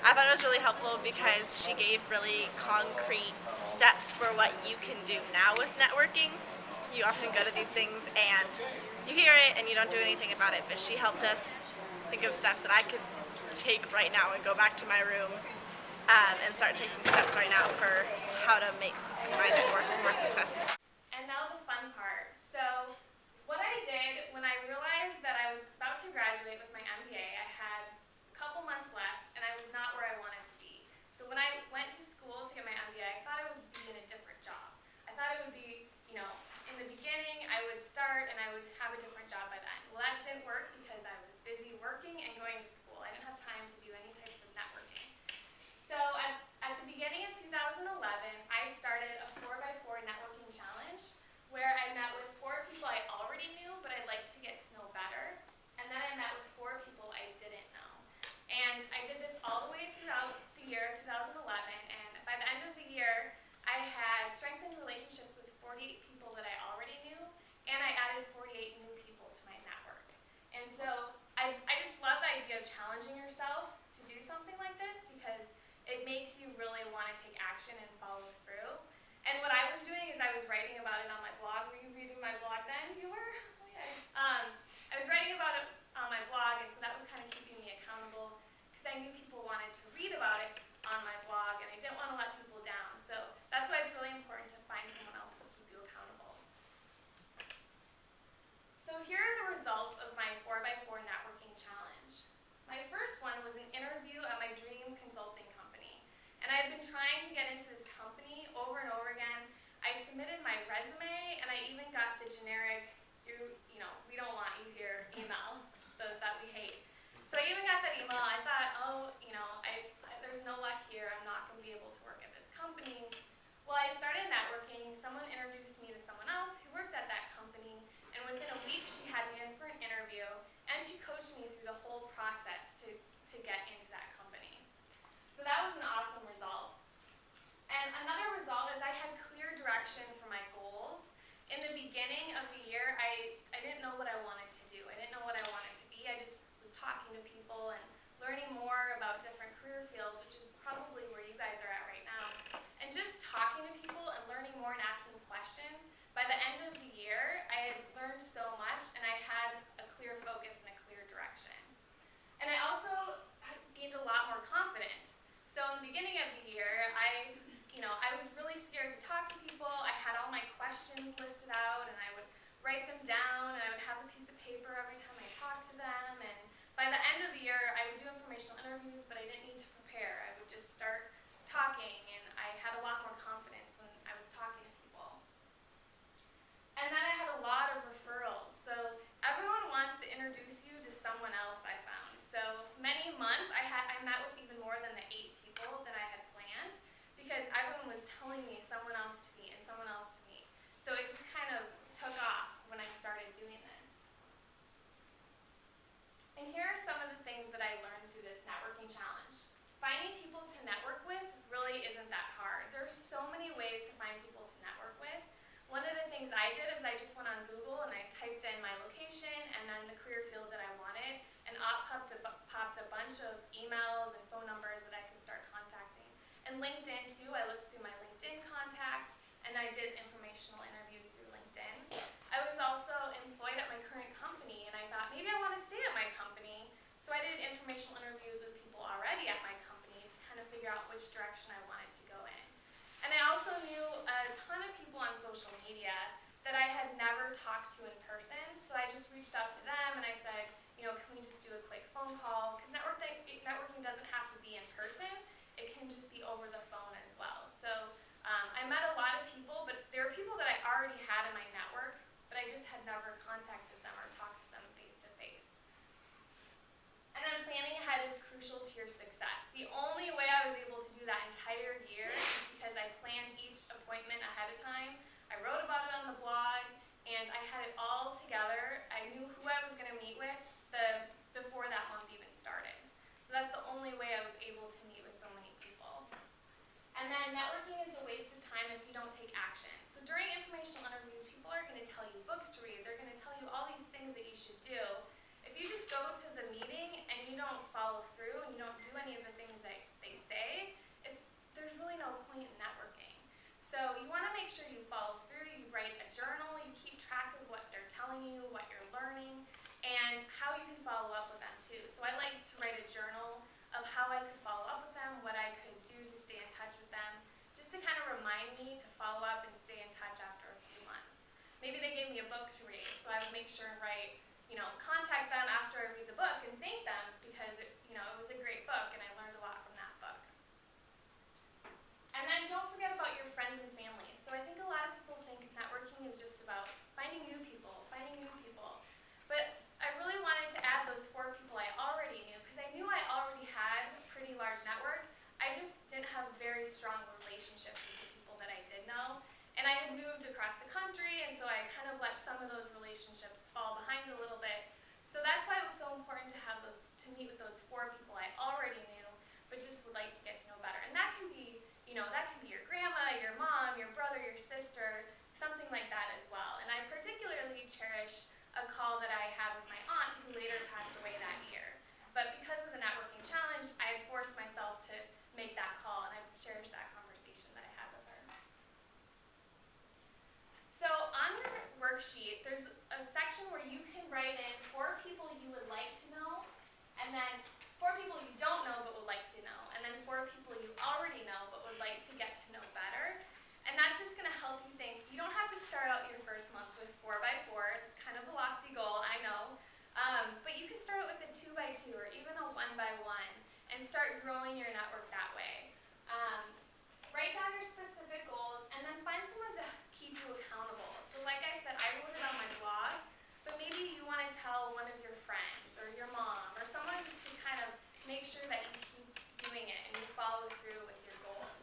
I thought it was really helpful because she gave really concrete steps for what you can do now with networking. You often go to these things and you hear it and you don't do anything about it, but she helped us think of steps that I could take right now and go back to my room and start taking steps right now for how to make my network more successful. And now the fun part. So what I did when I realized that I was about to graduate with my MBA, I had a couple months left and I was not where I wanted to be. So when I went to school to get my MBA, I thought I would be in a different job. I thought it would be, in the beginning I would start and I would have a different job by then. Well, that didn't work because I was busy working and going to school. I didn't have time to do any types of networking. So at the beginning of 2011, I started a 4x4 networking challenge where I met with 4 people I already knew, but I'd like to get to know better. And then I met with 4 people I didn't know. And I did this all the way throughout the year 2011, and by the end of the year, I had strengthened relationships with 48 people that I already knew, and I added 48 new people to my network. And so I just love the idea of challenging yourself to do something like this because it makes you really want to take action and follow through. And what I was doing is I was writing about it on my blog. Were you reading my blog then? You were? Oh, yeah. I was writing about it on my blog, and so that was kind of keeping me accountable because I knew people wanted to read about it on my blog, and I didn't want to let people down. So that's why it's really important to find someone else to keep you accountable. So here are the results of my 4x4 networking challenge. My first one was an interview at my dream consulting company. And I had been trying to get into this company over and over again. I submitted my resume, and I even got the generic, we don't want you here email, those that we hate. So I even got that email. I thought, there's no luck here. I'm not going to be able to work at this company. Well, I started networking. Someone introduced me to someone else who worked at that company, and within a week she had me in for an interview, and she coached me through the whole process to get into that company. So that was an awesome result. And another result is I had clear direction for my goals. In the beginning of the year, I didn't know what I wanted to do. I didn't know what I wanted to be. I just was talking to people and learning more about different career fields, which is probably where you guys are at right now. And just talking to people and learning more and asking questions. By the end of the year, I had learned so much, and I had a clear focus and a clear direction. And I also gained a lot more confidence. So in the beginning of the year, I was really scared to talk to people. I had all my questions listed out, and I would write them down, and I would have a piece of paper every time I talked to them. And by the end of the year, I would do informational interviews, but I didn't need to prepare. I would just start talking, and I had a lot more confidence when I was talking to people. And then I had a lot of referrals. So everyone wants to introduce you to someone else, I found. So many months, I met with even more than the 8 people that I had planned because everyone was telling me someone else to meet and someone else to meet. So it just kind of took off when I started doing this. And here are some of the things that I learned through this networking challenge. Finding people to network with really isn't that hard. There's so many ways to find people to network with. One of the things I did is I just went on Google and I typed in my location and then the career field that I wanted, and up popped a bunch of emails and phone numbers that I could start contacting. And LinkedIn too, I looked through my LinkedIn contacts, and I did informational interviews through LinkedIn. I was also employed at my current company, and I thought maybe I want to stay at my company, so I did informational interviews with people already at my company to kind of figure out which direction I wanted to go in. And I also knew a ton of people on social media that I had never talked to in person, so I just reached out to them and I said, can we just do a quick phone call? Because networking doesn't have to be in person, it can just be over the phone as well. So I met a lot of people, but there were people that I already had in my network, but I just had never contacted them or talked to them face to face. And then planning ahead is crucial to your success. The only way I was able to do that entire year is because I planned each appointment ahead of time. I wrote about it on the blog, and I had it all together. I knew who I was going to meet with before that month even started. So that's the only way I was able to meet with so many people. And then networking is a waste of time if you don't take action. So during informational interviews, people are going to tell you books to read. They're going to tell you all these things that you should do. If you just go to the meeting and you don't follow through and you don't do any of the things that make sure you follow through, you write a journal, you keep track of what they're telling you, what you're learning, and how you can follow up with them too. So I like to write a journal of how I could follow up with them, what I could do to stay in touch with them, just to kind of remind me to follow up and stay in touch after a few months. Maybe they gave me a book to read, so I would make sure and write, contact them after I read the book and thank them because it was a great book and I learned a lot from that book. And then don't forget about your friends and family. So I think a lot of people think networking is just about finding new people. But I really wanted to add those 4 people I already knew because I knew I already had a pretty large network. I just didn't have very strong relationships with the people that I did know. And I had moved across the country, and so I kind of let some of those relationships fall behind a little bit. So that's why it was so important to meet with those 4 people I already knew, but just would like to get to know better. And that can be, your grandma, your mom, your brother, your sister, something like that as well. And I particularly cherish a call that I had with my aunt who later passed away that year. But because of the networking challenge, I had forced myself to make that call, and I cherish that conversation that I had with her. So on your worksheet, there's a section where you can write in 4 people you would like to know, and then 4 people you don't know but would like to know, and then 4 people you already know but would like to get to know better. And that's just going to help you think. You don't have to start out your first month with 4x4. It's kind of a lofty goal, I know. But you can start it with a 2x2 or even a 1x1 and start growing your network that way. Write down your specific goals and then find someone to keep you accountable. So like I said, I wrote it on my blog, but maybe you want to tell one of your friends or your mom or someone just to kind of make sure that you